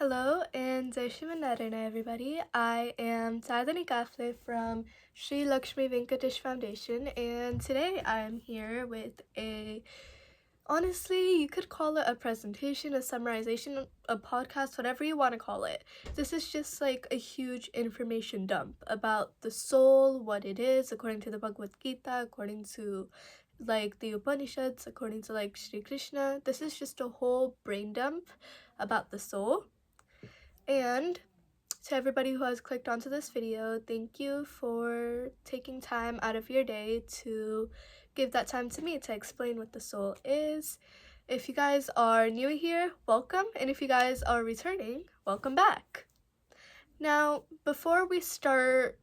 Hello and Jai Shri Narayana, everybody. I am Sadhani Kafle from Sri Lakshmi Venkatesh Foundation, and today I'm here with honestly, you could call it a presentation, a summarization, a podcast, whatever you want to call it. This is just like a huge information dump about the soul, what it is, according to the Bhagavad Gita, according to like the Upanishads, according to like Sri Krishna. This is just a whole brain dump about the soul. And to everybody who has clicked onto this video, thank you for taking time out of your day to give that time to me to explain what the soul is. If you guys are new here, welcome, and if you guys are returning, welcome back. Now, before we start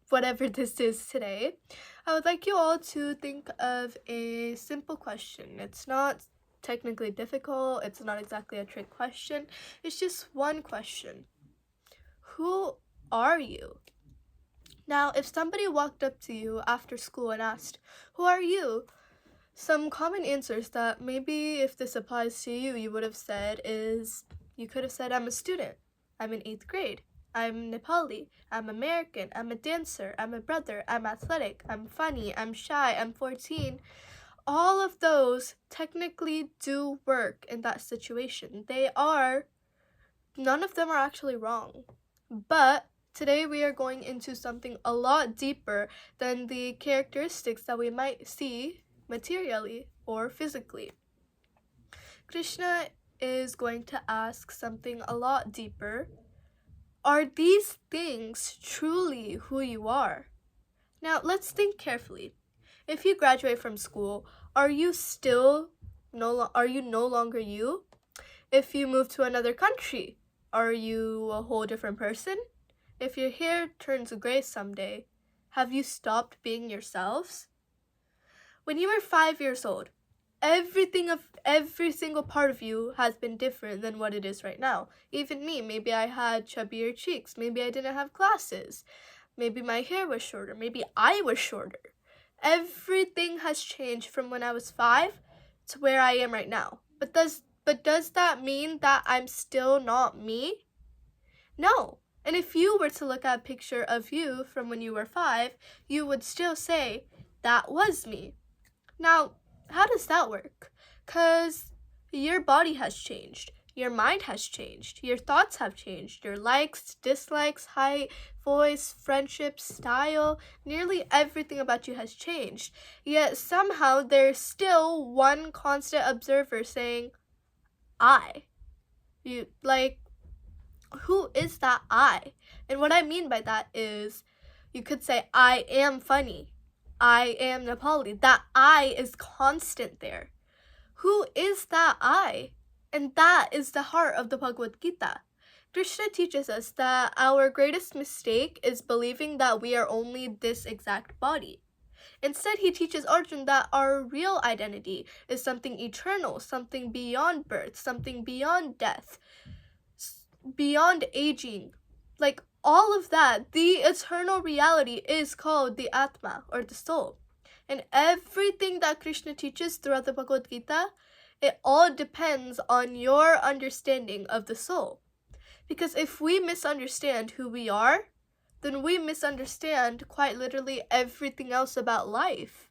whatever this is today, I would like you all to think of a simple question. It's not technically difficult, it's not exactly a trick question, it's just one question. Who are you? Now, if somebody walked up to you after school and asked, who are you? Some common answers that maybe if this applies to you, you would have said is, you could have said, I'm a student, I'm in 8th grade, I'm Nepali, I'm American, I'm a dancer, I'm a brother, I'm athletic, I'm funny, I'm shy, I'm 14. All of those technically do work in that situation. None of them are actually wrong. But today we are going into something a lot deeper than the characteristics that we might see materially or physically. Krishna is going to ask something a lot deeper. Are these things truly who you are? Now, let's think carefully. If you graduate from school, are you no longer you? If you move to another country, are you a whole different person? If your hair turns gray someday, have you stopped being yourselves? When you were 5 years old, every single part of you has been different than what it is right now. Even me, maybe I had chubbier cheeks, maybe I didn't have glasses, maybe my hair was shorter, maybe I was shorter. Everything has changed from when I was 5 to where I am right now. But does that mean that I'm still not me? No. And if you were to look at a picture of you from when you were 5, you would still say, that was me. Now, how does that work? 'Cause your body has changed, your mind has changed, your thoughts have changed, your likes, dislikes, height, voice, friendship, style, nearly everything about you has changed. Yet somehow there's still one constant observer saying, I. Who is that I? And what I mean by that is, you could say, I am funny, I am Nepali. That I is constant there. Who is that I? And that is the heart of the Bhagavad Gita. Krishna teaches us that our greatest mistake is believing that we are only this exact body. Instead, he teaches Arjuna that our real identity is something eternal, something beyond birth, something beyond death, beyond aging. Like all of that, the eternal reality is called the Atma, or the soul. And everything that Krishna teaches throughout the Bhagavad Gita, it all depends on your understanding of the soul. Because if we misunderstand who we are, then we misunderstand quite literally everything else about life.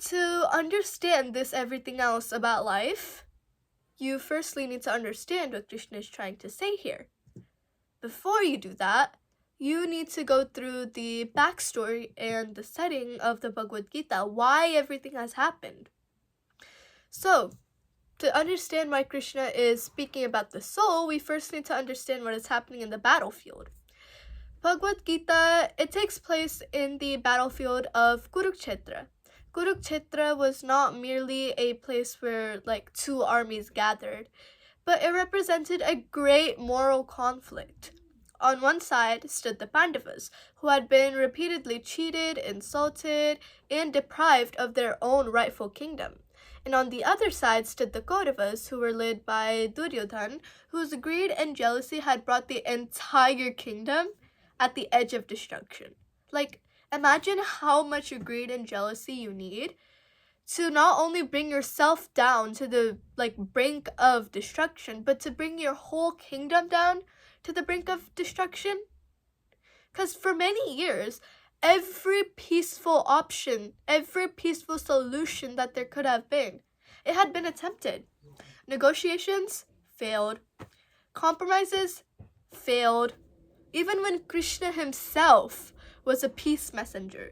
To understand this everything else about life, you firstly need to understand what Krishna is trying to say here. Before you do that, you need to go through the backstory and the setting of the Bhagavad Gita, why everything has happened. So, to understand why Krishna is speaking about the soul, we first need to understand what is happening in the battlefield. Bhagavad Gita, it takes place in the battlefield of Kurukshetra. Kurukshetra was not merely a place where like two armies gathered, but it represented a great moral conflict. On one side stood the Pandavas, who had been repeatedly cheated, insulted, and deprived of their own rightful kingdom. And on the other side stood the Kauravas, who were led by Duryodhan, whose greed and jealousy had brought the entire kingdom at the edge of destruction. Like, imagine how much greed and jealousy you need to not only bring yourself down to the brink of destruction, but to bring your whole kingdom down to the brink of destruction? Because for many years, every peaceful option, every peaceful solution that there could have been, it had been attempted. Negotiations failed. Compromises failed. Even when Krishna himself was a peace messenger,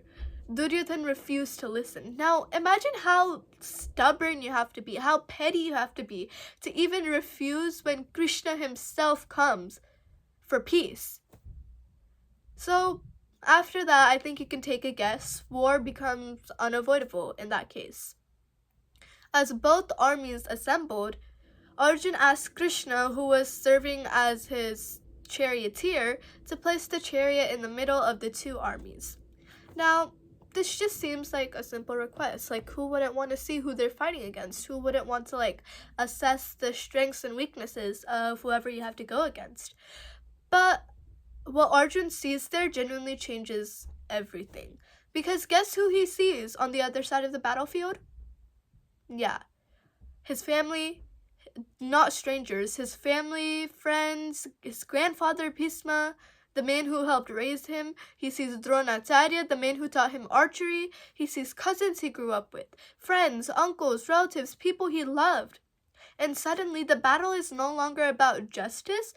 Duryodhana refused to listen. Now, imagine how stubborn you have to be, how petty you have to be to even refuse when Krishna himself comes for peace. So, after that, I think you can take a guess. War becomes unavoidable in that case. As both armies assembled, Arjun asked Krishna, who was serving as his charioteer, to place the chariot in the middle of the two armies. Now, this just seems like a simple request. Who wouldn't want to see who they're fighting against? Who wouldn't want to, assess the strengths and weaknesses of whoever you have to go against? But what Arjun sees there genuinely changes everything. Because guess who he sees on the other side of the battlefield? Yeah, his family, not strangers, his family, friends, his grandfather Bhisma, the man who helped raise him. He sees Dronacharya, the man who taught him archery. He sees cousins he grew up with, friends, uncles, relatives, people he loved. And suddenly the battle is no longer about justice,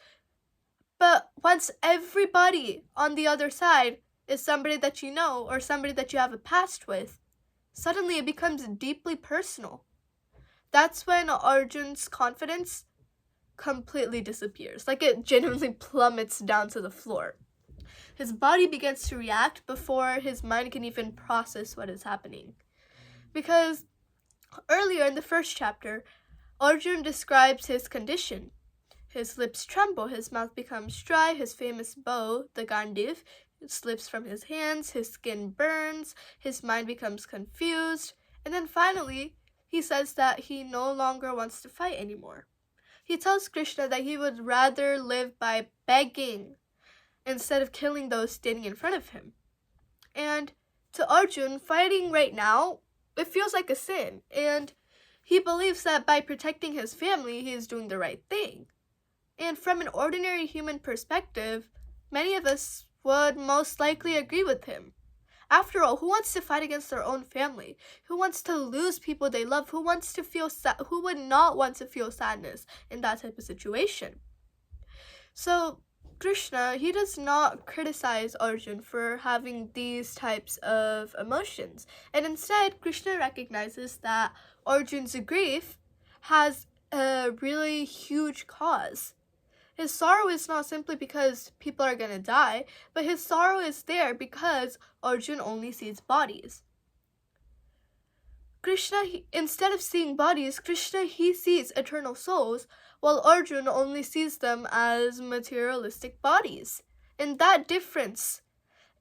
but once everybody on the other side is somebody that you know or somebody that you have a past with, suddenly it becomes deeply personal. That's when Arjun's confidence completely disappears. It genuinely plummets down to the floor. His body begins to react before his mind can even process what is happening. Because earlier in the first chapter, Arjun describes his condition. His lips tremble, his mouth becomes dry, his famous bow, the Gandiv, slips from his hands, his skin burns, his mind becomes confused, and then finally, he says that he no longer wants to fight anymore. He tells Krishna that he would rather live by begging instead of killing those standing in front of him. And to Arjun, fighting right now, it feels like a sin, and he believes that by protecting his family, he is doing the right thing. And from an ordinary human perspective, many of us would most likely agree with him. After all, who wants to fight against their own family? Who wants to lose people they love? Who would not want to feel sadness in that type of situation? So, Krishna, he does not criticize Arjun for having these types of emotions. And instead, Krishna recognizes that Arjun's grief has a really huge cause. His sorrow is not simply because people are going to die, but his sorrow is there because Arjun only sees bodies. Krishna, instead of seeing bodies, Krishna, he sees eternal souls, while Arjun only sees them as materialistic bodies. And that difference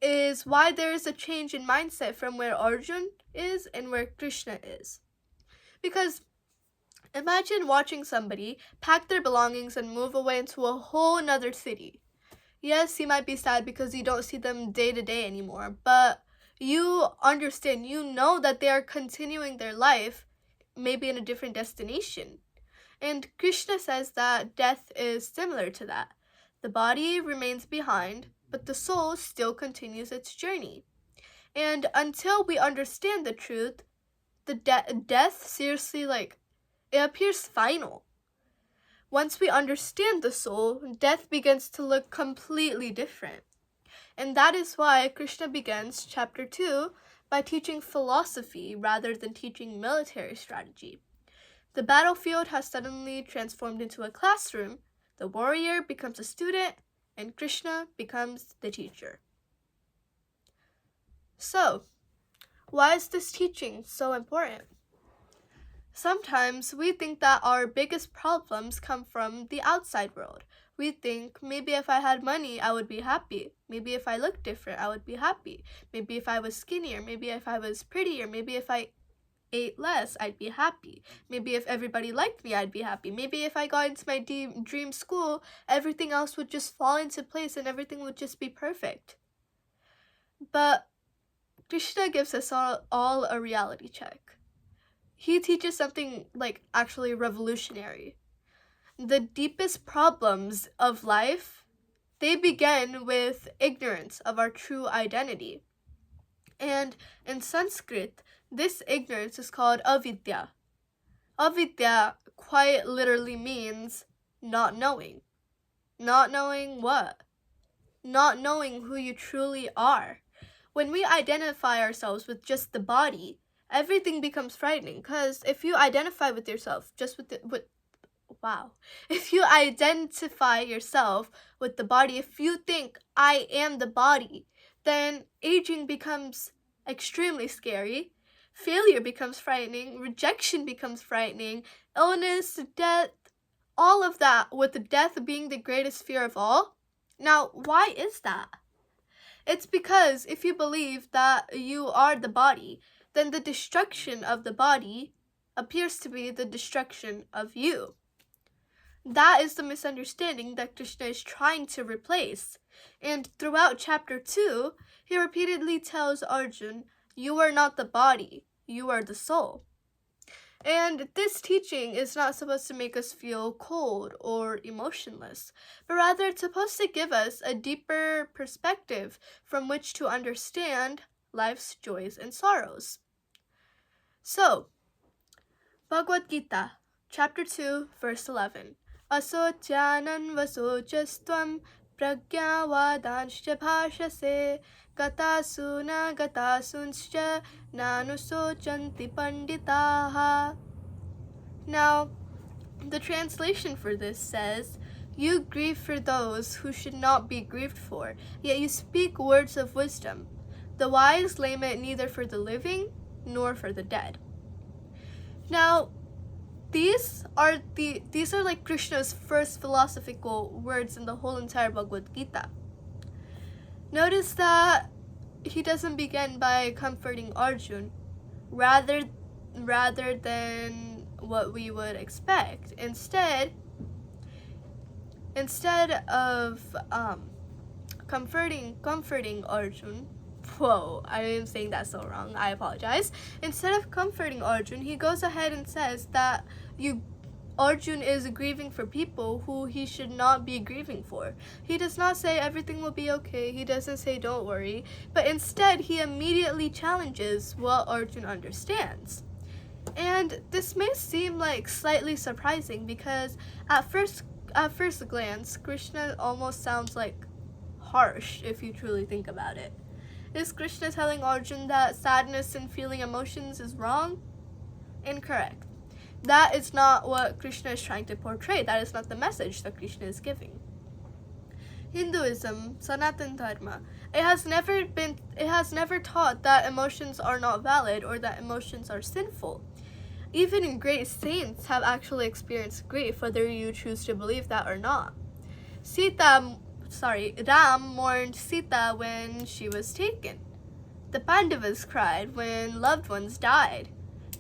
is why there is a change in mindset from where Arjun is and where Krishna is. Because imagine watching somebody pack their belongings and move away into a whole nother city. Yes, you might be sad because you don't see them day to day anymore, but you understand, you know that they are continuing their life, maybe in a different destination. And Krishna says that death is similar to that. The body remains behind, but the soul still continues its journey. And until we understand the truth, the death seriously, it appears final. Once we understand the soul, death begins to look completely different. And that is why Krishna begins chapter 2 by teaching philosophy rather than teaching military strategy. The battlefield has suddenly transformed into a classroom, the warrior becomes a student, and Krishna becomes the teacher. So, why is this teaching so important? Sometimes we think that our biggest problems come from the outside world. We think maybe if I had money, I would be happy. Maybe if I looked different, I would be happy. Maybe if I was skinnier, maybe if I was prettier, maybe if I ate less, I'd be happy. Maybe if everybody liked me, I'd be happy. Maybe if I got into my dream school, everything else would just fall into place and everything would just be perfect. But Krishna gives us all a reality check. he teaches something like actually revolutionary. The deepest problems of life, they begin with ignorance of our true identity. And in Sanskrit, this ignorance is called avidya. Avidya quite literally means not knowing. Not knowing what? Not knowing who you truly are. When we identify ourselves with just the body, everything becomes frightening, because if you identify with yourself just if you identify yourself with the body, if you think I am the body, then aging becomes extremely scary. Failure becomes frightening, rejection becomes frightening, illness, death, all of that, with death being the greatest fear of all. Now, why is that? It's because if you believe that you are the body, then the destruction of the body appears to be the destruction of you. That is the misunderstanding that Krishna is trying to replace. And throughout chapter 2, he repeatedly tells Arjun, you are not the body, you are the soul. And this teaching is not supposed to make us feel cold or emotionless, but rather it's supposed to give us a deeper perspective from which to understand life's joys and sorrows. So, Bhagavad Gita, chapter 2, verse 11. Asocyanan vasocastvam pragyavadanshcha bhashase gatasuna gatasunscha nanusochanti panditaha. Now, the translation for this says, you grieve for those who should not be grieved for, yet you speak words of wisdom. The wise lament neither for the living nor for the dead. Now, these are like Krishna's first philosophical words in the whole entire Bhagavad Gita. Notice that he doesn't begin by comforting Arjun, rather than what we would expect. Instead of comforting Arjun, whoa, I am saying that so wrong, I apologize. Instead of comforting Arjun, he goes ahead and says that Arjun is grieving for people who he should not be grieving for. He does not say everything will be okay, he doesn't say don't worry, but instead he immediately challenges what Arjun understands. And this may seem like slightly surprising because at first glance, Krishna almost sounds like harsh if you truly think about it. Is Krishna telling Arjun that sadness and feeling emotions is wrong? Incorrect. That is not what Krishna is trying to portray. That is not the message that Krishna is giving. Hinduism, Sanatan Dharma, it has never taught that emotions are not valid or that emotions are sinful. Even great saints have actually experienced grief, whether you choose to believe that or not. Ram mourned Sita when she was taken. The Pandavas cried when loved ones died.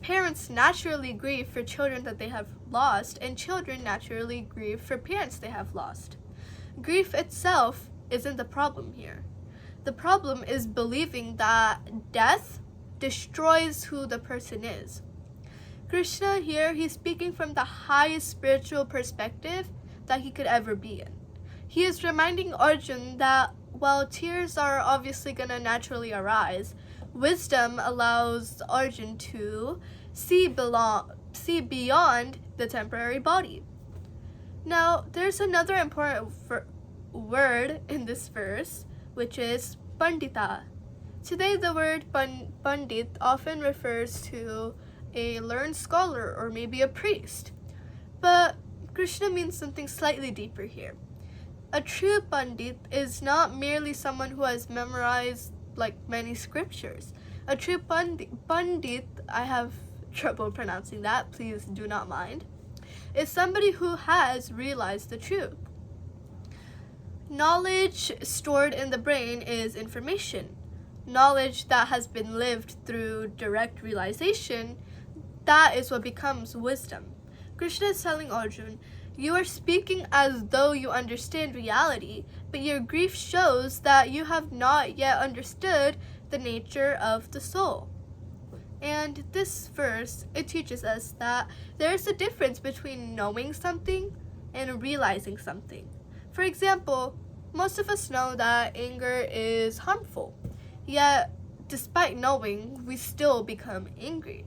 Parents naturally grieve for children that they have lost, and children naturally grieve for parents they have lost. Grief itself isn't the problem here. The problem is believing that death destroys who the person is. Krishna here, he's speaking from the highest spiritual perspective that he could ever be in. He is reminding Arjun that while tears are obviously going to naturally arise, wisdom allows Arjun to see beyond the temporary body. Now, there's another important word in this verse, which is pandita. Today, the word pandit often refers to a learned scholar or maybe a priest. But Krishna means something slightly deeper here. A true pandit is not merely someone who has memorized like many scriptures. A true pandit, I have trouble pronouncing that, please do not mind, is somebody who has realized the truth. Knowledge stored in the brain is information. Knowledge that has been lived through direct realization, that is what becomes wisdom. Krishna is telling Arjun, you are speaking as though you understand reality, but your grief shows that you have not yet understood the nature of the soul. And this verse, it teaches us that there is a difference between knowing something and realizing something. For example, most of us know that anger is harmful, yet despite knowing, we still become angry.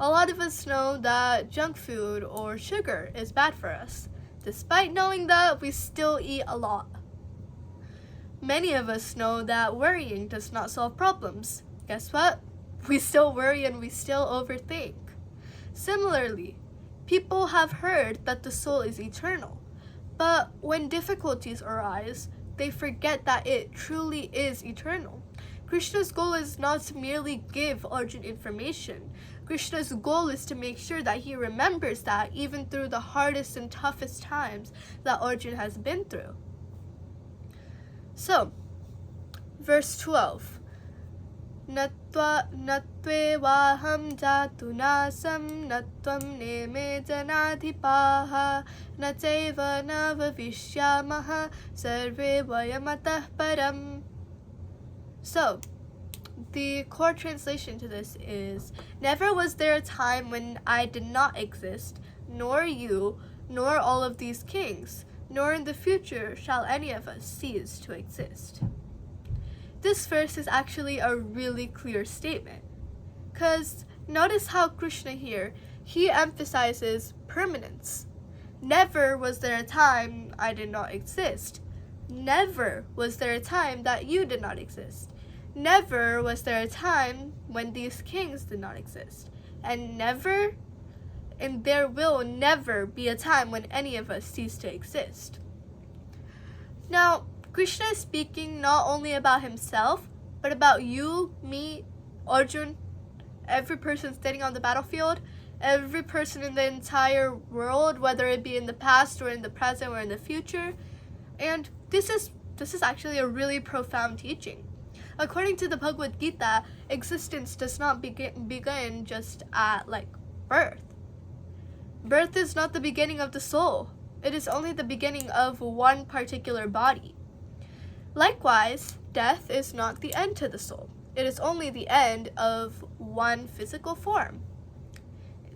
A lot of us know that junk food or sugar is bad for us. Despite knowing that, we still eat a lot. Many of us know that worrying does not solve problems. Guess what? We still worry and we still overthink. Similarly, people have heard that the soul is eternal, but when difficulties arise, they forget that it truly is eternal. Krishna's goal is not to merely give Arjuna information. Krishna's goal is to make sure that he remembers that even through the hardest and toughest times that Arjuna has been through. So, verse 12. Natvevaham jatu nasam natvam neme janadhipaha nateva navavishyamaha sarve vayamatah param. So, the core translation to this is, never was there a time when I did not exist, nor you, nor all of these kings, nor in the future shall any of us cease to exist. This verse is actually a really clear statement, because notice how Krishna here, he emphasizes permanence. Never was there a time I did not exist. Never was there a time that you did not exist. Never was there a time when these kings did not exist. And there will never be a time when any of us cease to exist. Now, Krishna is speaking not only about himself, but about you, me, Arjun, every person standing on the battlefield, every person in the entire world, whether it be in the past or in the present or in the future. And this is actually a really profound teaching. According to the Bhagavad Gita, existence does not begin just at birth. Birth is not the beginning of the soul. It is only the beginning of one particular body. Likewise, death is not the end to the soul. It is only the end of one physical form.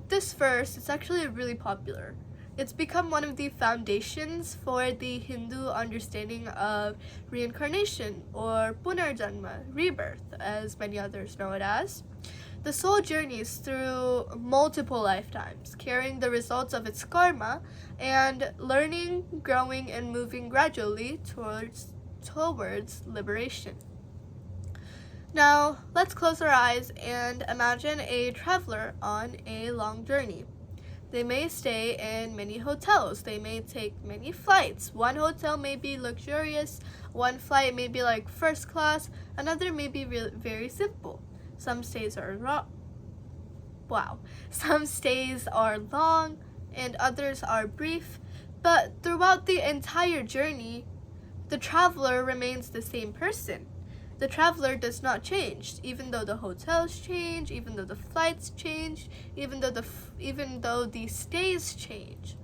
This verse is actually really popular. It's become one of the foundations for the Hindu understanding of reincarnation or punarjanma, rebirth, as many others know it as. The soul journeys through multiple lifetimes, carrying the results of its karma and learning, growing, and moving gradually towards liberation. Now, let's close our eyes and imagine a traveler on a long journey. They may stay in many hotels. They may take many flights. One hotel may be luxurious. One flight may be like first class. Another may be very simple. Some stays are Some stays are long and others are brief. But throughout the entire journey, the traveler remains the same person. The traveler does not change, even though the hotels change, even though the flights change, even though the stays change.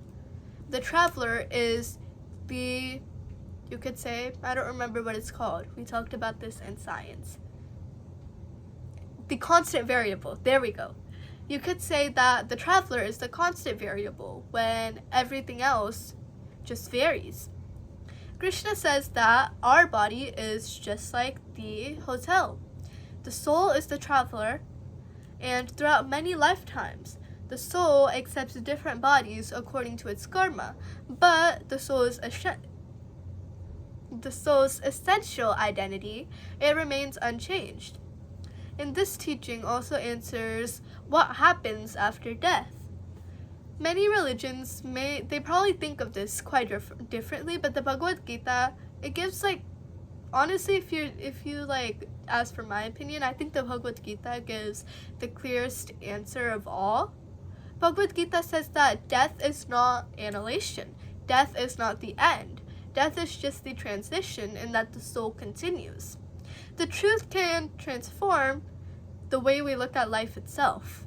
The traveler is you could say, I don't remember what it's called. We talked about this in science. The constant variable. There we go. You could say that the traveler is the constant variable when everything else just varies. Krishna says that our body is just like the hotel. The soul is the traveler, and throughout many lifetimes, the soul accepts different bodies according to its karma, but the soul's essential identity, it remains unchanged. And this teaching also answers what happens after death. Many religions they probably think of this quite differently, but the Bhagavad Gita, it gives honestly, if you ask for my opinion, I think the Bhagavad Gita gives the clearest answer of all. Bhagavad Gita says that death is not annihilation. Death is not the end. Death is just the transition, and that the soul continues. The truth can transform the way we look at life itself.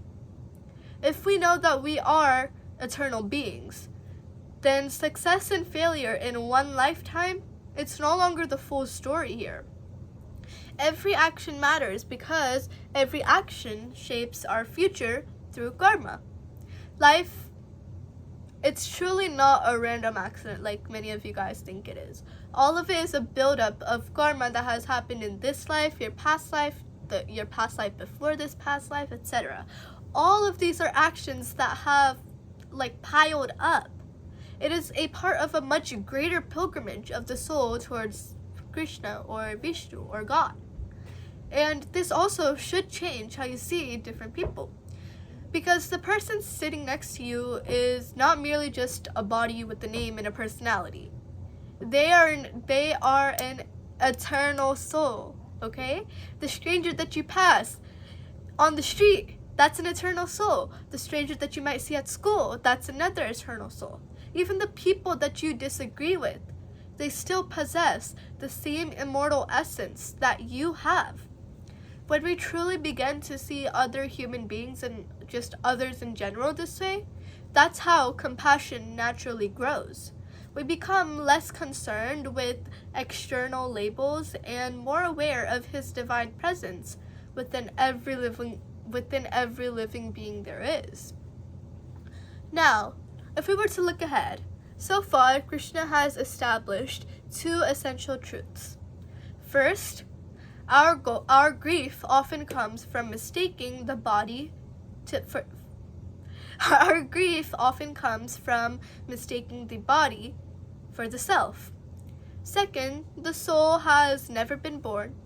If we know that we are eternal beings, then success and failure in one lifetime, it's no longer the full story here. Every action matters because every action shapes our future through karma. Life, it's truly not a random accident like many of you guys think it is. All of it is a buildup of karma that has happened in this life, your past life, your past life before this past life, etc. All of these are actions that have piled up. It is a part of a much greater pilgrimage of the soul towards Krishna or Vishnu or God. And this also should change how you see different people. Because the person sitting next to you is not merely just a body with a name and a personality. They are an eternal soul, okay? The stranger that you pass on the street, that's an eternal soul. The stranger that you might see at school, that's another eternal soul. Even the people that you disagree with, they still possess the same immortal essence that you have. When we truly begin to see other human beings and just others in general this way, that's how compassion naturally grows. We become less concerned with external labels and more aware of His divine presence within every living being there is. Now, if we were to look ahead, so far Krishna has established two essential truths. First, our grief often comes from mistaking the body our grief often comes from mistaking the body for the self. Second, the soul has never been born.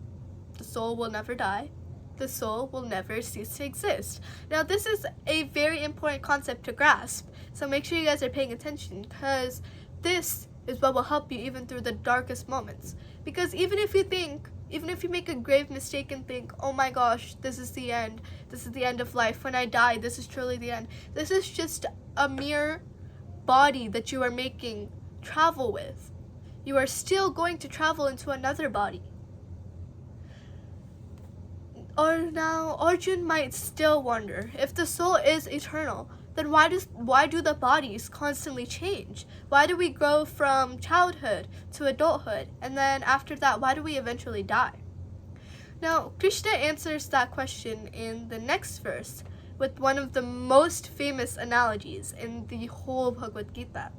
The soul will never die. The soul will never cease to exist. Now, this is a very important concept to grasp, so make sure you guys are paying attention, because this is what will help you even through the darkest moments. Because even if you make a grave mistake and think, oh my gosh, this is the end of life, when I die, this is truly the end, this is just a mere body that you are making travel with. You are still going to travel into another body. Or now, Arjun might still wonder, if the soul is eternal, then why do the bodies constantly change? Why do we grow from childhood to adulthood, and then after that, why do we eventually die? Now, Krishna answers that question in the next verse with one of the most famous analogies in the whole Bhagavad Gita.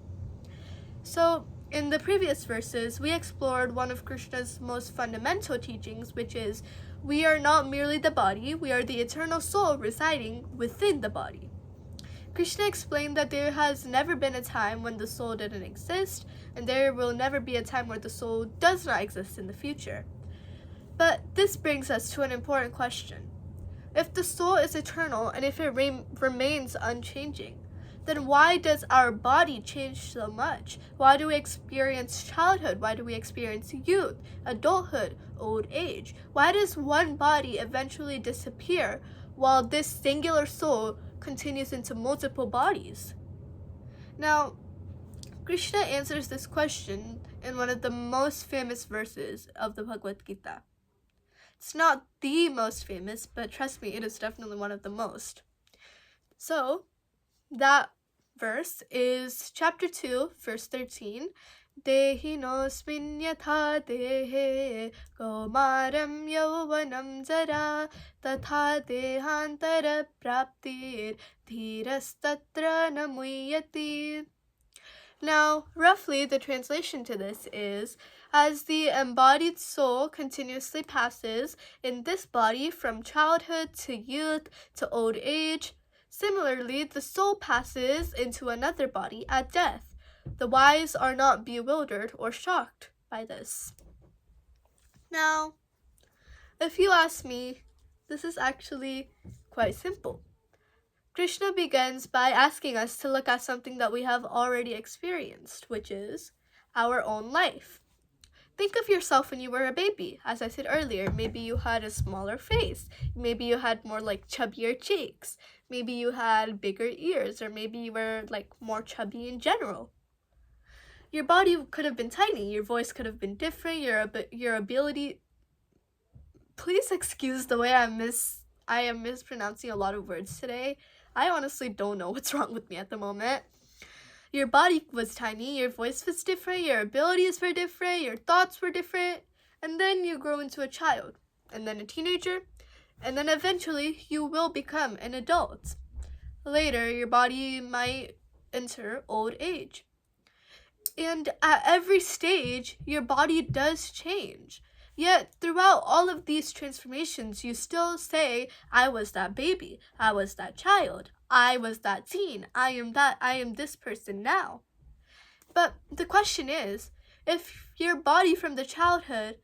So, in the previous verses, we explored one of Krishna's most fundamental teachings, which is, we are not merely the body, we are the eternal soul residing within the body. Krishna explained that there has never been a time when the soul didn't exist, and there will never be a time where the soul does not exist in the future. But this brings us to an important question. If the soul is eternal, and if it remains unchanging, then why does our body change so much? Why do we experience childhood? Why do we experience youth, adulthood, old age? Why does one body eventually disappear while this singular soul continues into multiple bodies? Now, Krishna answers this question in one of the most famous verses of the Bhagavad Gita. It's not the most famous, but trust me, it is definitely one of the most. So, that verse is chapter 2, verse 13. Dehinosmin yatha dehe kaumaram yauvanam jara tatha dehantara praptir dhirastatra namuyati. Now, roughly, the translation to this is, as the embodied soul continuously passes in this body from childhood to youth to old age, similarly, the soul passes into another body at death. The wise are not bewildered or shocked by this. Now, if you ask me, this is actually quite simple. Krishna begins by asking us to look at something that we have already experienced, which is our own life. Think of yourself when you were a baby. As I said earlier, maybe you had a smaller face. Maybe you had more chubbier cheeks. Maybe you had bigger ears, or maybe you were more chubby in general. Your body could have been tiny. Your voice could have been different. Your ability. Please excuse the way I am mispronouncing a lot of words today. I honestly don't know what's wrong with me at the moment. Your body was tiny, your voice was different, your abilities were different, your thoughts were different, and then you grow into a child. and then a teenager, and then eventually you will become an adult. Later, your body might enter old age. And at every stage, your body does change. Yet, throughout all of these transformations, you still say, I was that baby, I was that child, I was that teen, I am this person now. But the question is, if your body from the childhood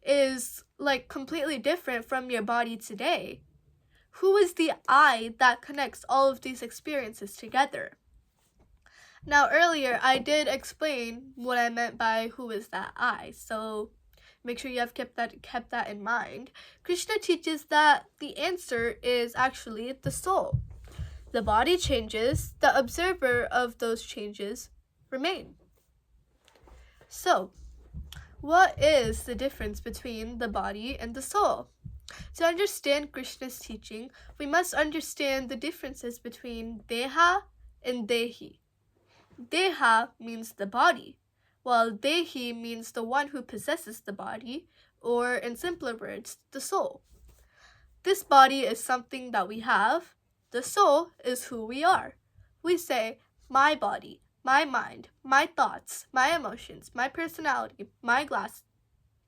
is like completely different from your body today, who is the I that connects all of these experiences together? Now, earlier I did explain what I meant by who is that I, so make sure you have kept that in mind. Krishna teaches that the answer is actually the soul. The body changes, the observer of those changes remain. So, what is the difference between the body and the soul? To understand Krishna's teaching, we must understand the differences between Deha and Dehi. Deha means the body, while Dehi means the one who possesses the body, or in simpler words, the soul. This body is something that we have. The soul is who we are. We say, my body, my mind, my thoughts, my emotions, my personality, my glass.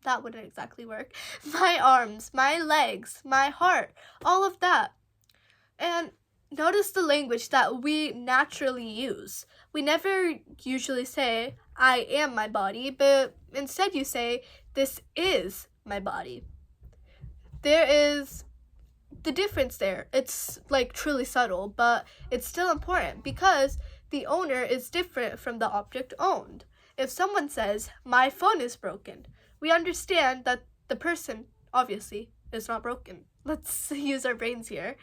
That wouldn't exactly work. My arms, my legs, my heart, all of that. And notice the language that we naturally use. We never usually say, I am my body, but instead you say, this is my body. There is the difference there. It's like truly subtle, but it's still important because the owner is different from the object owned. If someone says, my phone is broken, we understand that the person, obviously, is not broken. Let's use our brains here.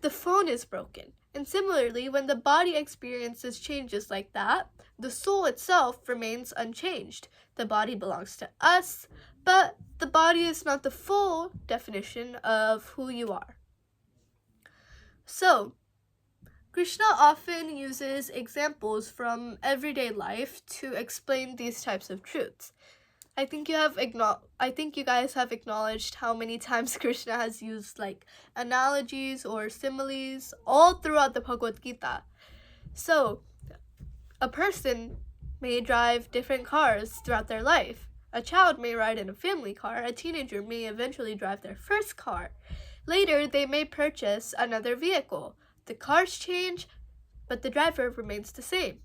The phone is broken. And similarly, when the body experiences changes like that, the soul itself remains unchanged. The body belongs to us, but the body is not the full definition of who you are. So, Krishna often uses examples from everyday life to explain these types of truths. I think you guys have acknowledged how many times Krishna has used like analogies or similes all throughout the Bhagavad Gita. So, a person may drive different cars throughout their life. A child may ride in a family car. A teenager may eventually drive their first car. Later, they may purchase another vehicle. The cars change, but the driver remains the same.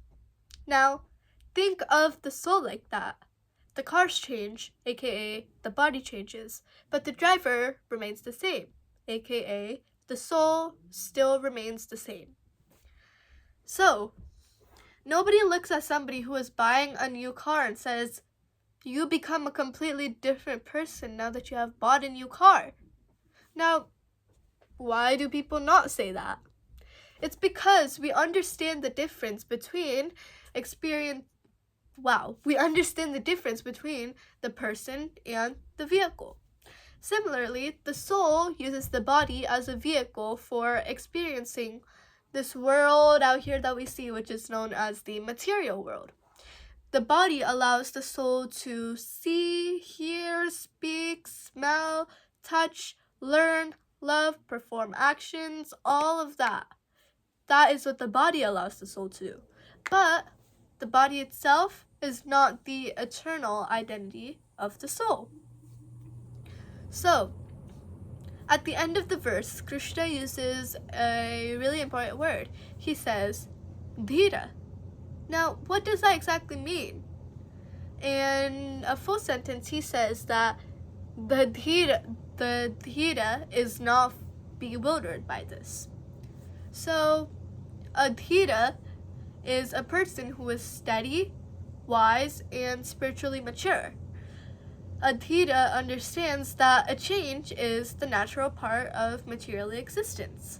Now, think of the soul like that. The cars change, aka the body changes, but the driver remains the same, aka the soul still remains the same. So, nobody looks at somebody who is buying a new car and says, you become a completely different person now that you have bought a new car. Now, why do people not say that? It's because we understand the difference between we understand the difference between the person and the vehicle. Similarly, the soul uses the body as a vehicle for experiencing this world out here that we see, which is known as the material world. The body allows the soul to see, hear, speak, smell, touch, learn, love, perform actions, all of that. That is what the body allows the soul to do. But the body itself is not the eternal identity of the soul. So, at the end of the verse, Krishna uses a really important word. He says, Dhira. Now, what does that exactly mean? In a full sentence, he says that the Dhira is not bewildered by this. So, a Dhira is a person who is steady, wise, and spiritually mature. A Dhira understands that a change is the natural part of material existence.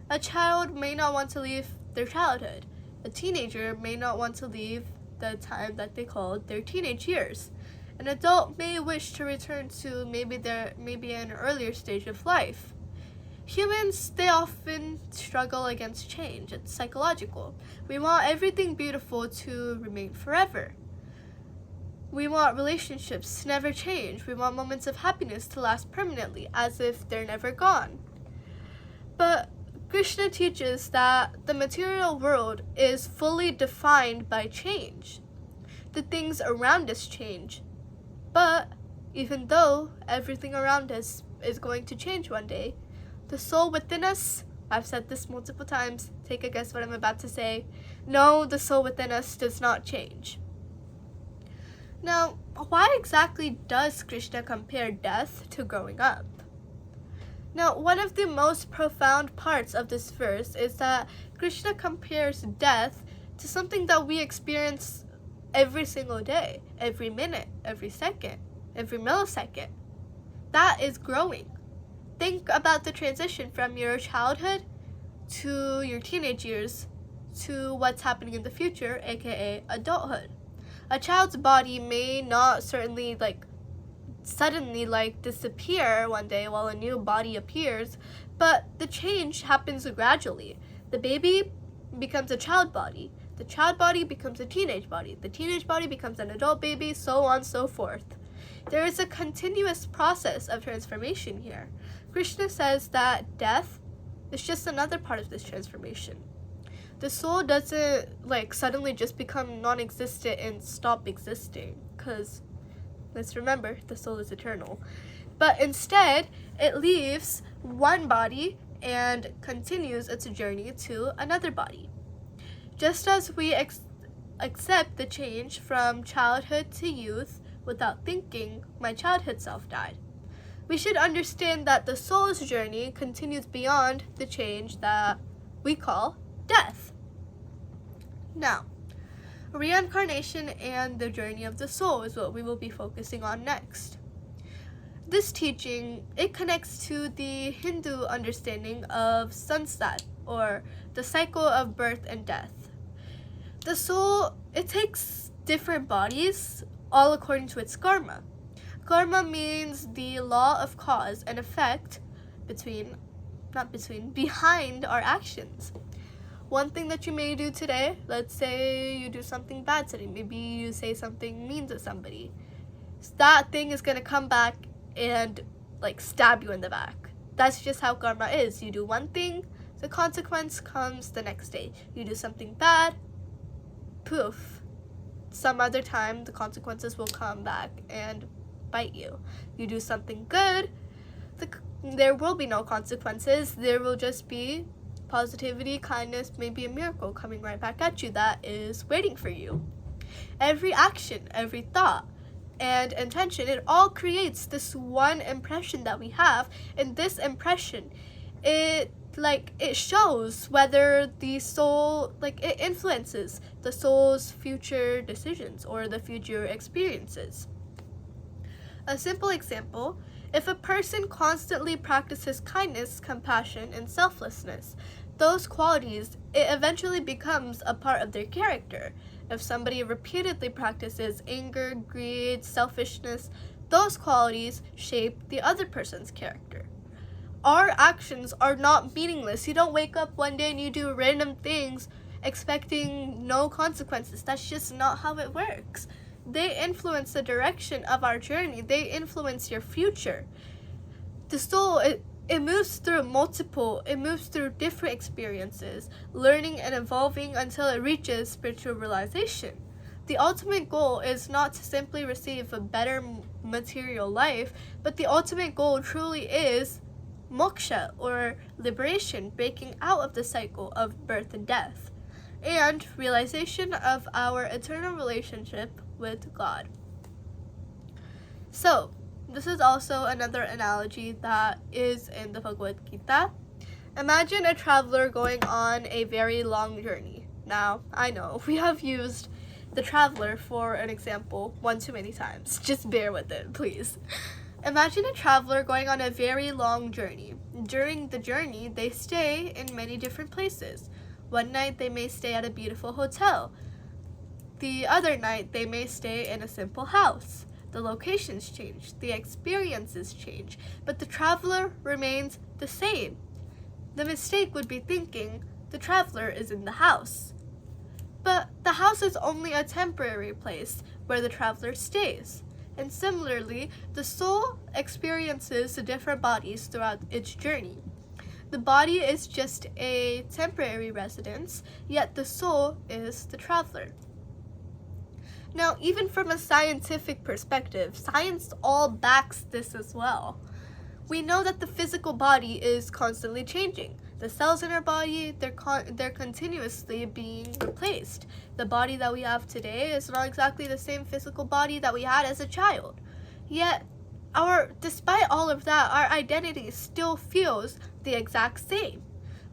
A child may not want to leave their childhood. A teenager may not want to leave the time that they called their teenage years. An adult may wish to return to maybe an earlier stage of life. Humans, they often struggle against change. It's psychological. We want everything beautiful to remain forever. We want relationships to never change. We want moments of happiness to last permanently, as if they're never gone. But Krishna teaches that the material world is fully defined by change. The things around us change. But even though everything around us is going to change one day, the soul within us, I've said this multiple times, take a guess what I'm about to say. No, the soul within us does not change. Now, why exactly does Krishna compare death to growing up? Now, one of the most profound parts of this verse is that Krishna compares death to something that we experience every single day, every minute, every second, every millisecond. That is growing. Think about the transition from your childhood to your teenage years to what's happening in the future, aka adulthood. A child's body may not suddenly disappear one day while a new body appears, but the change happens gradually. The baby becomes a child body. The child body becomes a teenage body. The teenage body becomes an adult baby, so on and so forth. There is a continuous process of transformation here. Krishna says that death is just another part of this transformation. The soul doesn't suddenly just become non-existent and stop existing, because let's remember, the soul is eternal. But instead, it leaves one body and continues its journey to another body. Just as we accept the change from childhood to youth without thinking, my childhood self died, we should understand that the soul's journey continues beyond the change that we call death. Now, reincarnation and the journey of the soul is what we will be focusing on next. This teaching, it connects to the Hindu understanding of sunset, or the cycle of birth and death. The soul, it takes different bodies, all according to its karma. Karma means the law of cause and effect behind our actions. One thing that you may do today, let's say you do something bad today, maybe you say something mean to somebody. That thing is going to come back and stab you in the back. That's just how karma is. You do one thing, the consequence comes the next day. You do something bad, poof. Some other time, the consequences will come back and bite you. You do something good, there will be no consequences. There will just be positivity, kindness, maybe a miracle coming right back at you that is waiting for you. Every action, every thought, and intention, it all creates this one impression that we have, and this impression, it shows whether the soul, it influences the soul's future decisions or the future experiences. A simple example, if a person constantly practices kindness, compassion, and selflessness, those qualities, it eventually becomes a part of their character. If somebody repeatedly practices anger, greed, selfishness, those qualities shape the other person's character. Our actions are not meaningless. You don't wake up one day and you do random things expecting no consequences. That's just not how it works. They influence the direction of our journey. They influence your future. The soul, it moves through different experiences, learning and evolving until it reaches spiritual realization. The ultimate goal is not to simply receive a better material life, but the ultimate goal truly is moksha, or liberation, breaking out of the cycle of birth and death, and realization of our eternal relationship with God. So, this is also another analogy that is in the Bhagavad Gita. Imagine a traveler going on a very long journey. Now, I know we have used the traveler for an example one too many times. Just bear with it, please. Imagine a traveler going on a very long journey. During the journey, they stay in many different places. One night, they may stay at a beautiful hotel. The other night, they may stay in a simple house. The locations change, the experiences change, but the traveler remains the same. The mistake would be thinking the traveler is in the house. But the house is only a temporary place where the traveler stays. And similarly, the soul experiences the different bodies throughout its journey. The body is just a temporary residence, yet the soul is the traveler. Now, even from a scientific perspective, science all backs this as well. We know that the physical body is constantly changing. The cells in our body, they're continuously being replaced. The body that we have today is not exactly the same physical body that we had as a child. Yet, despite all of that, our identity still feels the exact same.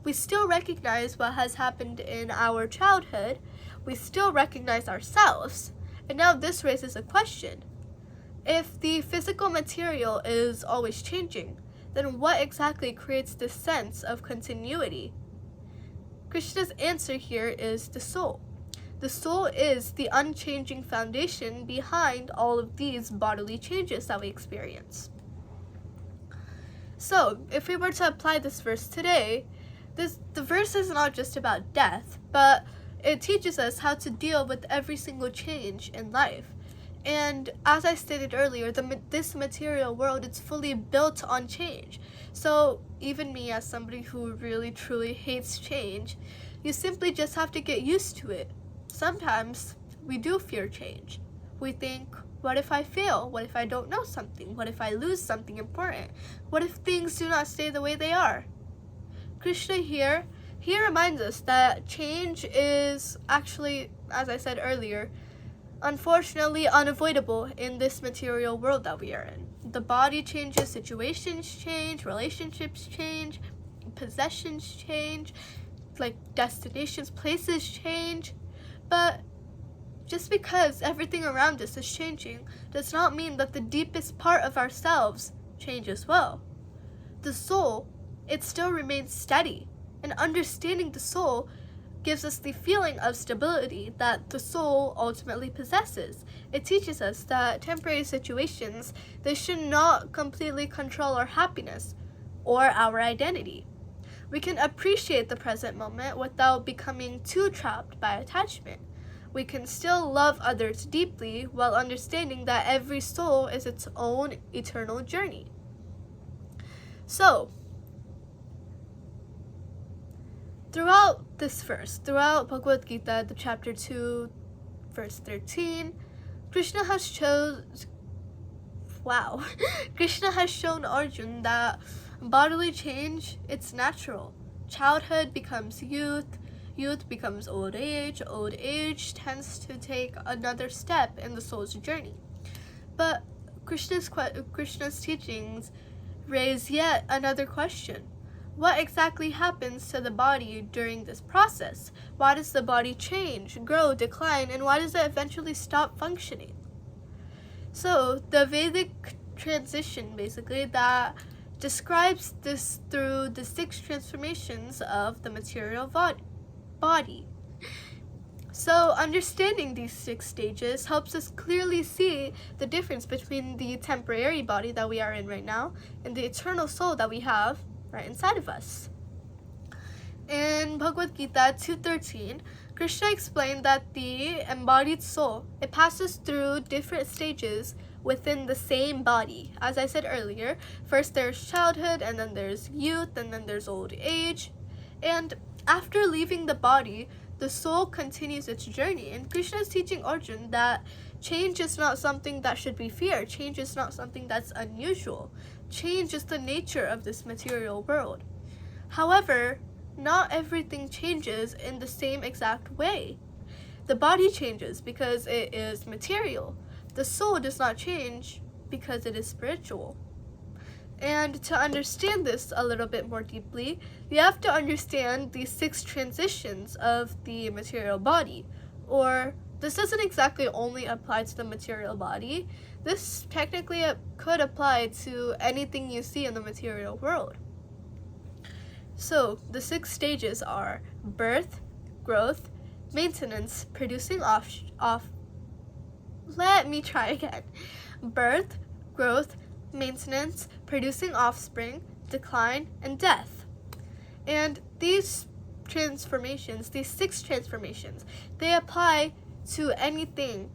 We still recognize what has happened in our childhood. We still recognize ourselves. And now this raises a question. If the physical material is always changing, then what exactly creates this sense of continuity? Krishna's answer here is the soul. The soul is the unchanging foundation behind all of these bodily changes that we experience. So, if we were to apply this verse today, the verse is not just about death, but it teaches us how to deal with every single change in life. And as I stated earlier, this material world is fully built on change. So even me, as somebody who really truly hates change, you simply just have to get used to it. Sometimes we do fear change. We think, what if I fail? What if I don't know something? What if I lose something important? What if things do not stay the way they are? Krishna here, he reminds us that change is actually, as I said earlier, unfortunately unavoidable in this material world that we are in. The body changes, situations change, relationships change, possessions change, like destinations, places change. But just because everything around us is changing does not mean that the deepest part of ourselves change as well. The soul, it still remains steady, and understanding the soul gives us the feeling of stability that the soul ultimately possesses. It teaches us that temporary situations, they should not completely control our happiness or our identity. We can appreciate the present moment without becoming too trapped by attachment. We can still love others deeply while understanding that every soul is its own eternal journey. So, throughout this verse, throughout Bhagavad Gita, the chapter 2, verse 13, Krishna has shown Arjuna that bodily change, it's natural. Childhood becomes youth, youth becomes old age tends to take another step in the soul's journey. But Krishna's teachings raise yet another question. What exactly happens to the body during this process? Why does the body change, grow, decline, and why does it eventually stop functioning? So, the Vedic transition, basically, that describes this through the 6 transformations of the material body. So, understanding these 6 stages helps us clearly see the difference between the temporary body that we are in right now and the eternal soul that we have right inside of us. In Bhagavad Gita 2.13, Krishna explained that the embodied soul, it passes through different stages within the same body. As I said earlier, first there's childhood, and then there's youth, and then there's old age. And after leaving the body, the soul continues its journey. And Krishna is teaching Arjuna that change is not something that should be feared. Change is not something that's unusual. Change is the nature of this material world. However, not everything changes in the same exact way. The body changes because it is material. The soul does not change because it is spiritual. And to understand this a little bit more deeply, you have to understand the 6 transitions of the material body. Or, this doesn't exactly only apply to the material body. This technically could apply to anything you see in the material world. So, the 6 stages are birth, growth, maintenance, producing birth, growth, maintenance, producing offspring, decline, and death. And these transformations, these 6 transformations, they apply to anything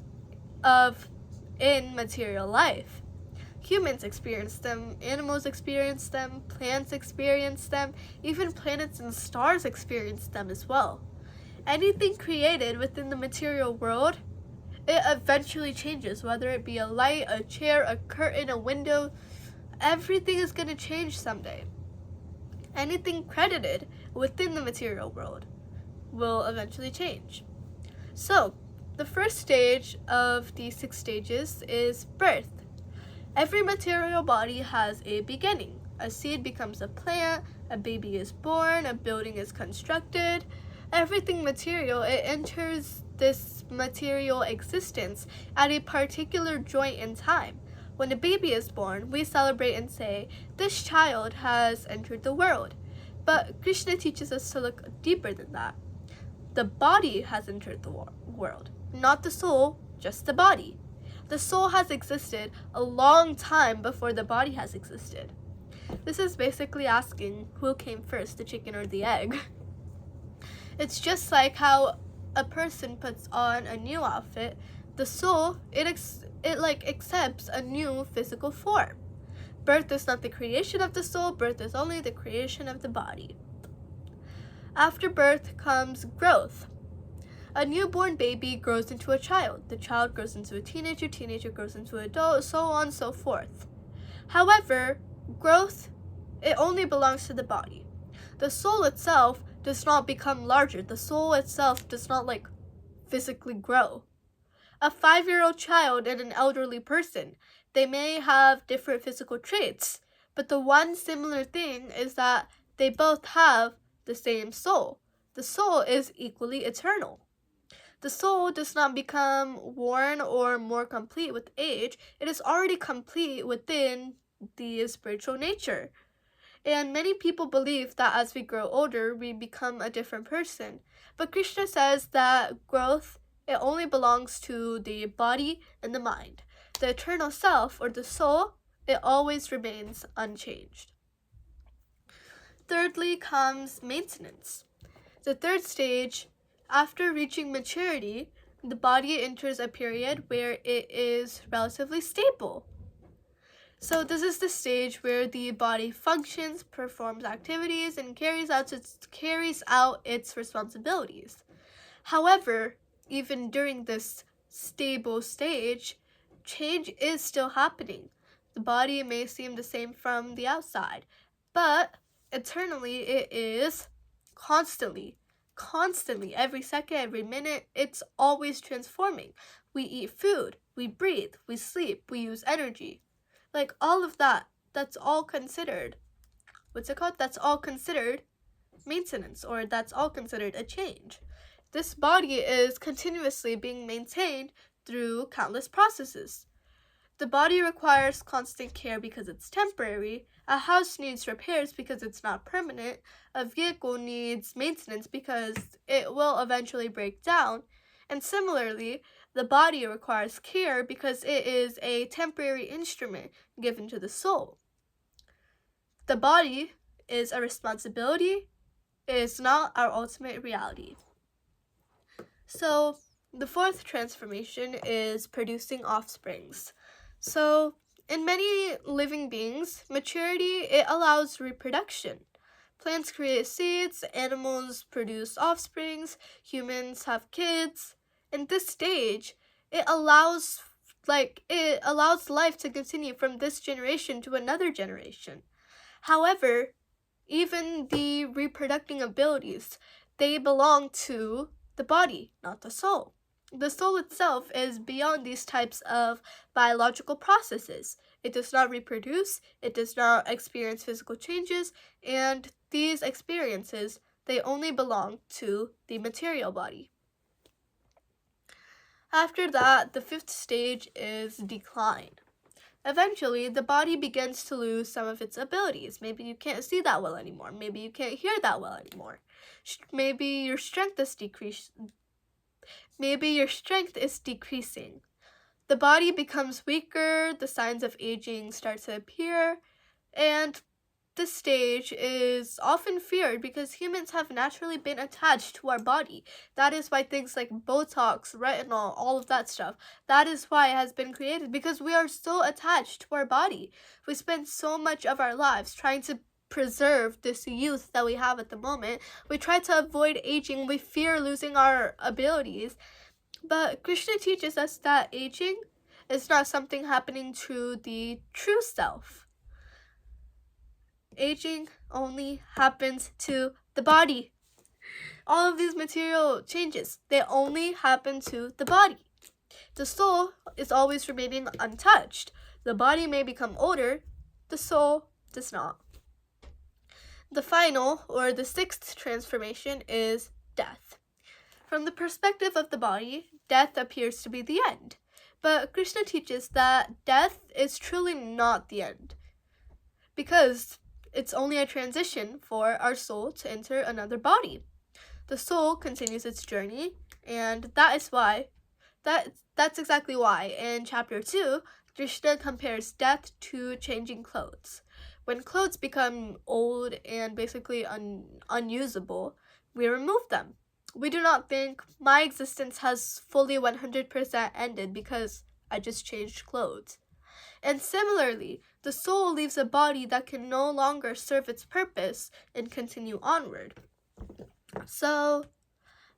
in material life. Humans experience them, animals experience them, plants experience them, even planets and stars experience them as well. Anything created within the material world, it eventually changes, whether it be a light, a chair, a curtain, a window. Everything is going to change someday. Anything credited within the material world will eventually change. So, the first stage of these 6 stages is birth. Every material body has a beginning. A seed becomes a plant, a baby is born, a building is constructed. Everything material, it enters this material existence at a particular joint in time. When a baby is born, we celebrate and say, "This child has entered the world." But Krishna teaches us to look deeper than that. The body has entered the world, not the soul, just the body. The soul has existed a long time before the body has existed. This is basically asking who came first, the chicken or the egg. It's just like how a person puts on a new outfit. The soul, it accepts a new physical form. Birth is not the creation of the soul, birth is only the creation of the body. After birth comes growth. A newborn baby grows into a child. The child grows into a teenager, teenager grows into an adult, so on and so forth. However, growth, it only belongs to the body. The soul itself does not become larger. The soul itself does not physically grow. A 5-year-old child and an elderly person, they may have different physical traits, but the one similar thing is that they both have the same soul. The soul is equally eternal. The soul does not become worn or more complete with age. It is already complete within the spiritual nature. And many people believe that as we grow older, we become a different person. But Krishna says that growth, it only belongs to the body and the mind. The eternal self, or the soul, it always remains unchanged. Thirdly comes maintenance. The third stage, after reaching maturity, the body enters a period where it is relatively stable. So this is the stage where the body functions, performs activities, and carries out its responsibilities. However, even during this stable stage, change is still happening. The body may seem the same from the outside, but eternally it is constantly, every second, every minute, it's always transforming. We eat food, we breathe, we sleep, we use energy. All of that, that's all considered, That's all considered maintenance, or that's all considered a change. This body is continuously being maintained through countless processes. The body requires constant care because it's temporary. A house needs repairs because it's not permanent. A vehicle needs maintenance because it will eventually break down. And similarly, the body requires care because it is a temporary instrument given to the soul. The body is a responsibility. It is not our ultimate reality. So, the fourth transformation is producing offsprings. So, in many living beings, maturity, it allows reproduction. Plants create seeds, animals produce offsprings, humans have kids. In this stage, it allows life to continue from this generation to another generation. However, even the reproducing abilities, they belong to the body, not the soul. The soul itself is beyond these types of biological processes. It does not reproduce, it does not experience physical changes, and these experiences, they only belong to the material body. After that, the fifth stage is decline. Eventually, the body begins to lose some of its abilities. Maybe you can't see that well anymore. Maybe you can't hear that well anymore. Maybe your strength is decreasing. The body becomes weaker, the signs of aging start to appear, and this stage is often feared because humans have naturally been attached to our body. That is why things like Botox, retinol, all of that stuff, that is why it has been created, because we are so attached to our body. We spend so much of our lives trying to preserve this youth that we have at the moment. We try to avoid aging. We fear losing our abilities. But Krishna teaches us that aging is not something happening to the true self. Aging only happens to the body. All of these material changes, they only happen to the body. The soul is always remaining untouched. The body may become older, the soul does not. The final, or the sixth transformation, is death. From the perspective of the body, death appears to be the end. But Krishna teaches that death is truly not the end, because it's only a transition for our soul to enter another body. The soul continues its journey, and that's exactly why in chapter 2, Krishna compares death to changing clothes. When clothes become old and basically unusable, we remove them. We do not think my existence has fully 100% ended because I just changed clothes. And similarly, the soul leaves a body that can no longer serve its purpose and continue onward. So,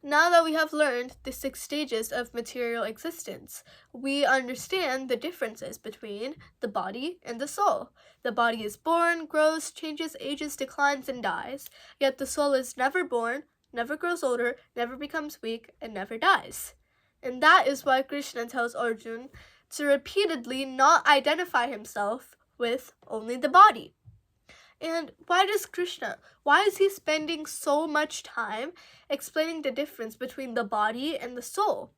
now that we have learned the 6 stages of material existence, we understand the differences between the body and the soul. The body is born, grows, changes, ages, declines, and dies, yet the soul is never born, never grows older, never becomes weak, and never dies. And that is why Krishna tells Arjuna to repeatedly not identify himself with only the body. And why is he spending so much time explaining the difference between the body and the soul?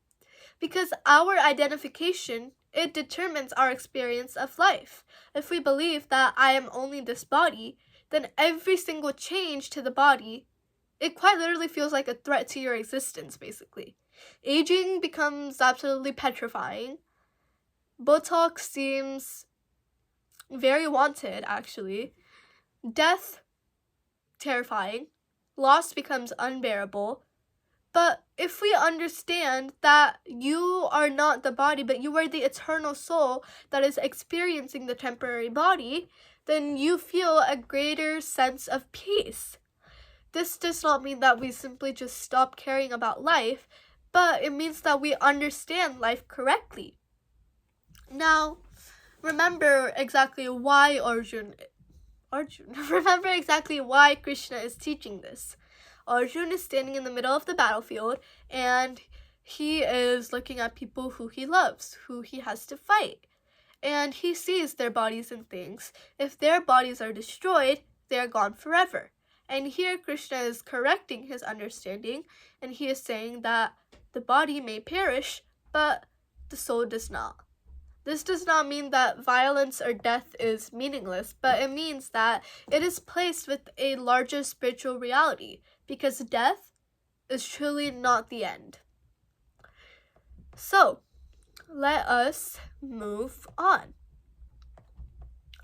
Because our identification, it determines our experience of life. If we believe that I am only this body, then every single change to the body, it quite literally feels like a threat to your existence, basically. Aging becomes absolutely petrifying. Botox seems very wanted, actually. Death, terrifying. Loss becomes unbearable. But if we understand that you are not the body, but you are the eternal soul that is experiencing the temporary body, then you feel a greater sense of peace. This does not mean that we simply just stop caring about life, but it means that we understand life correctly. Now, remember exactly why remember exactly why Krishna is teaching this. Arjuna is standing in the middle of the battlefield, and he is looking at people who he loves, who he has to fight. And he sees their bodies and thinks, if their bodies are destroyed, they are gone forever. And here Krishna is correcting his understanding, and he is saying that the body may perish, but the soul does not. This does not mean that violence or death is meaningless, but it means that it is placed with a larger spiritual reality, because death is truly not the end. So, let us move on.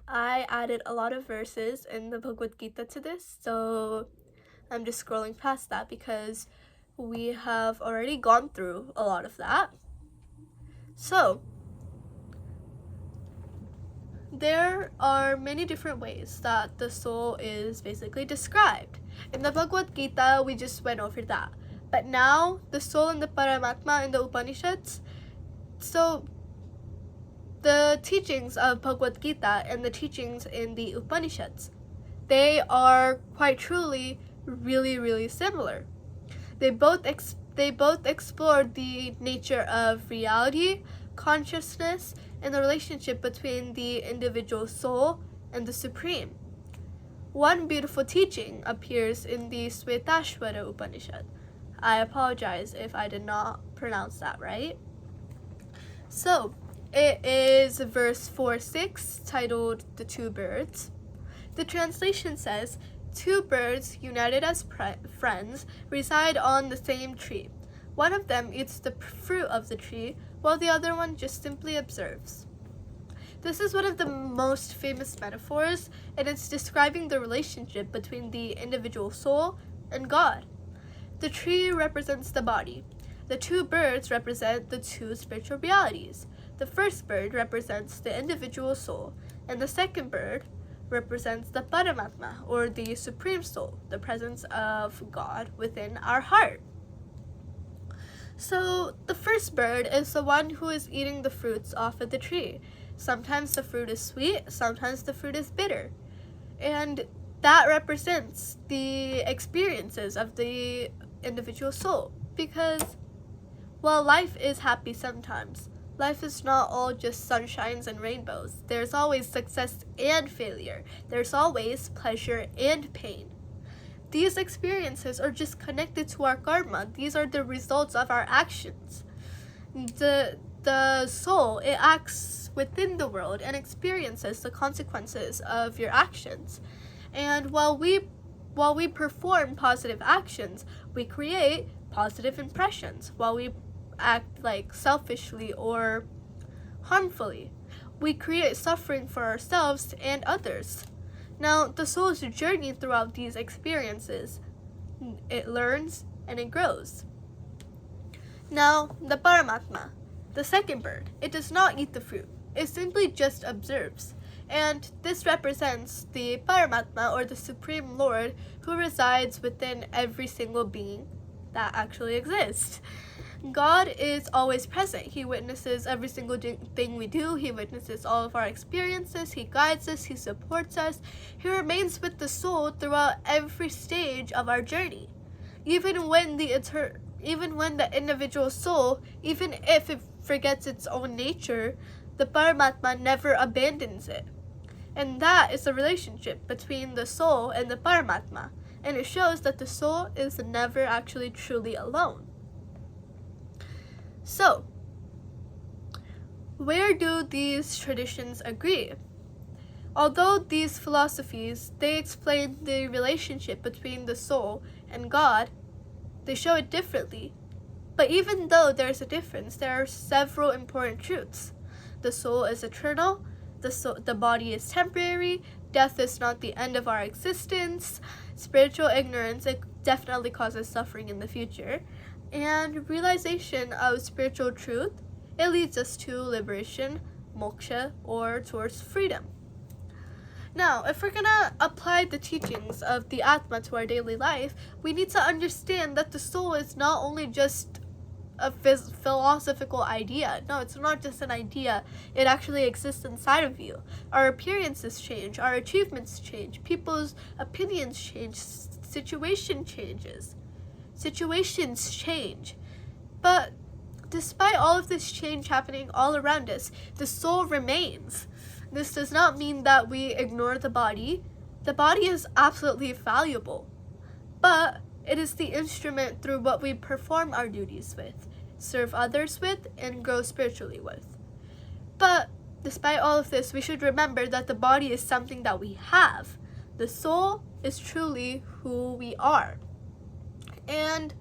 I added a lot of verses in the Bhagavad Gita to this, so I'm just scrolling past that because we have already gone through a lot of that. So, there are many different ways that the soul is basically described. In the Bhagavad Gita, we just went over that. But now, the soul and the Paramatma in the Upanishads, so the teachings of Bhagavad Gita and the teachings in the Upanishads, they are quite truly really, really similar. They both explore the nature of reality, consciousness, and the relationship between the individual soul and the Supreme. One beautiful teaching appears in the Svetashvara Upanishad. I apologize if I did not pronounce that right. So, it is verse 4-6, titled The Two Birds. The translation says, 2 birds, united as friends, reside on the same tree. One of them eats the fruit of the tree, while the other one just simply observes. This is one of the most famous metaphors, and it's describing the relationship between the individual soul and God. The tree represents the body. The two birds represent the two spiritual realities. The first bird represents the individual soul, and the second bird represents the Paramatma, or the Supreme Soul, the presence of God within our heart. So, the first bird is the one who is eating the fruits off of the tree. Sometimes the fruit is sweet, sometimes the fruit is bitter. And that represents the experiences of the individual soul. Because while life is happy sometimes, life is not all just sunshines and rainbows. There's always success and failure. There's always pleasure and pain. These experiences are just connected to our karma. These are the results of our actions. The soul, it acts within the world and experiences the consequences of your actions. And while we perform positive actions, we create positive impressions. While we act like selfishly or harmfully, we create suffering for ourselves and others. Now, the soul's journey throughout these experiences, it learns and it grows. Now, the Paramatma, the second bird, it does not eat the fruit. It simply just observes. And this represents the Paramatma, or the Supreme Lord, who resides within every single being that actually exists. God is always present. He witnesses every single thing we do. He witnesses all of our experiences. He guides us. He supports us. He remains with the soul throughout every stage of our journey. Even when the individual soul, even if it forgets its own nature, the Paramatma never abandons it. And that is the relationship between the soul and the Paramatma. And it shows that the soul is never actually truly alone. So, where do these traditions agree? Although these philosophies, they explain the relationship between the soul and God, they show it differently. But even though there's a difference, there are several important truths. The soul is eternal, the body is temporary, death is not the end of our existence, spiritual ignorance, it definitely causes suffering in the future, and realization of spiritual truth, it leads us to liberation, moksha, or towards freedom. Now, if we're gonna apply the teachings of the Atma to our daily life, we need to understand that the soul is not only just a philosophical idea. No, it's not just an idea. It actually exists inside of you. Our appearances change, our achievements change, people's opinions change, situations change. But despite all of this change happening all around us, the soul remains. This does not mean that we ignore the body. The body is absolutely valuable, but it is the instrument through what we perform our duties with, serve others with, and grow spiritually with. But despite all of this, we should remember that the body is something that we have. The soul is truly who we are. And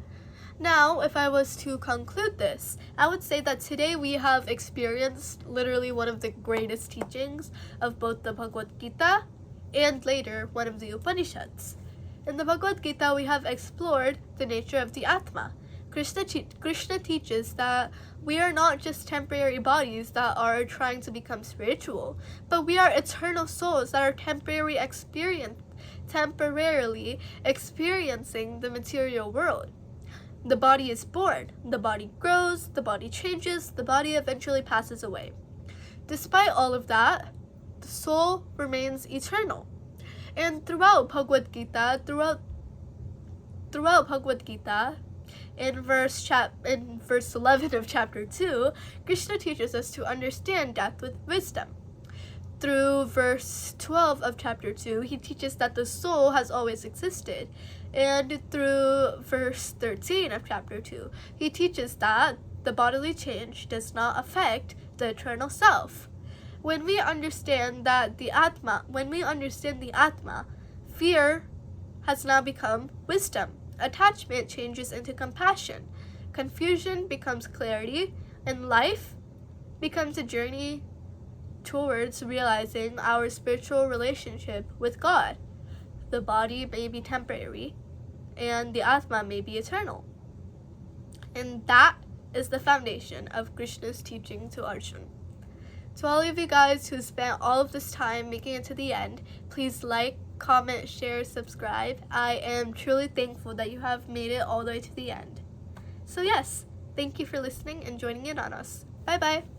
now, if I was to conclude this, I would say that today we have experienced literally one of the greatest teachings of both the Bhagavad Gita and later one of the Upanishads. In the Bhagavad Gita, we have explored the nature of the Atma. Krishna teaches that we are not just temporary bodies that are trying to become spiritual, but we are eternal souls that are temporarily experiencing the material world. The body is born, the body grows, the body changes, the body eventually passes away. Despite all of that, the soul remains eternal. And throughout Bhagavad Gita, in verse 11 of chapter 2, Krishna teaches us to understand death with wisdom. Through verse 12 of chapter 2, he teaches that the soul has always existed. And through verse 13 of chapter 2, he teaches that the bodily change does not affect the eternal self. When we understand the Atma, fear has now become wisdom. Attachment changes into compassion. Confusion becomes clarity, and life becomes a journey towards realizing our spiritual relationship with God. The body may be temporary, and the Atma may be eternal. And that is the foundation of Krishna's teaching to Arjuna. To all of you guys who spent all of this time making it to the end, please like, comment, share, subscribe. I am truly thankful that you have made it all the way to the end. So yes, thank you for listening and joining in on us. Bye bye.